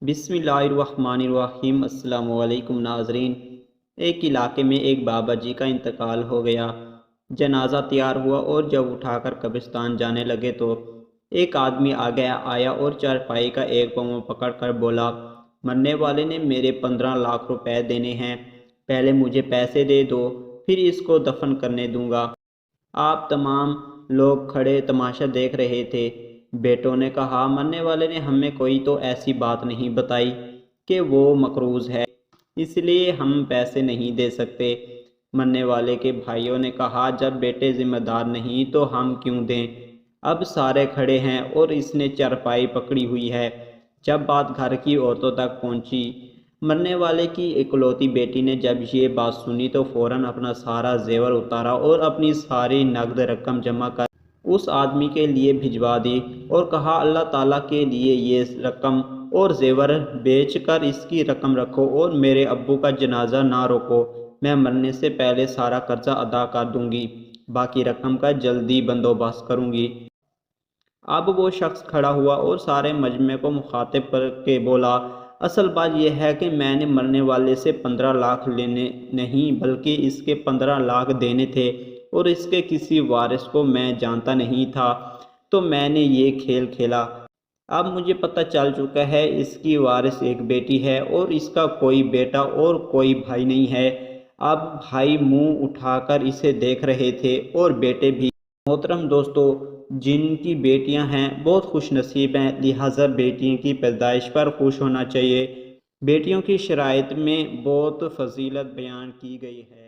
بسم اللہ الرحمن الرحیم۔ السلام علیکم ناظرین۔ ایک علاقے میں ایک بابا جی کا انتقال ہو گیا۔ جنازہ تیار ہوا اور جب اٹھا کر قبرستان جانے لگے تو ایک آدمی آیا اور چارپائی کا ایک پاؤں پکڑ کر بولا، مرنے والے نے میرے 15 لاکھ روپے دینے ہیں، پہلے مجھے پیسے دے دو، پھر اس کو دفن کرنے دوں گا۔ آپ تمام لوگ کھڑے تماشا دیکھ رہے تھے۔ بیٹوں نے کہا، مرنے والے نے ہمیں کوئی تو ایسی بات نہیں بتائی کہ وہ مقروض ہے، اس لیے ہم پیسے نہیں دے سکتے۔ مرنے والے کے بھائیوں نے کہا، جب بیٹے ذمہ دار نہیں تو ہم کیوں دیں؟ اب سارے کھڑے ہیں اور اس نے چارپائی پکڑی ہوئی ہے۔ جب بات گھر کی عورتوں تک پہنچی، مرنے والے کی اکلوتی بیٹی نے جب یہ بات سنی تو فوراً اپنا سارا زیور اتارا اور اپنی ساری نقد رقم جمع کر اس آدمی کے لیے بھجوا دی اور کہا، اللہ تعالیٰ کے لیے یہ رقم اور زیور بیچ کر اس کی رقم رکھو اور میرے ابو کا جنازہ نہ روکو، میں مرنے سے پہلے سارا قرضہ ادا کر دوں گی، باقی رقم کا جلدی بندوبست کروں گی۔ اب وہ شخص کھڑا ہوا اور سارے مجمع کو مخاطب کر کے بولا، اصل بات یہ ہے کہ میں نے مرنے والے سے 15 لاکھ لینے نہیں بلکہ اس کے 15 لاکھ دینے تھے، اور اس کے کسی وارث کو میں جانتا نہیں تھا، تو میں نے یہ کھیل کھیلا۔ اب مجھے پتہ چل چکا ہے اس کی وارث ایک بیٹی ہے اور اس کا کوئی بیٹا اور کوئی بھائی نہیں ہے۔ اب بھائی منہ اٹھا کر اسے دیکھ رہے تھے اور بیٹے بھی۔ محترم دوستو، جن کی بیٹیاں ہیں بہت خوش نصیب ہیں، لہٰذا بیٹیوں کی پیدائش پر خوش ہونا چاہیے۔ بیٹیوں کی شرائط میں بہت فضیلت بیان کی گئی ہے۔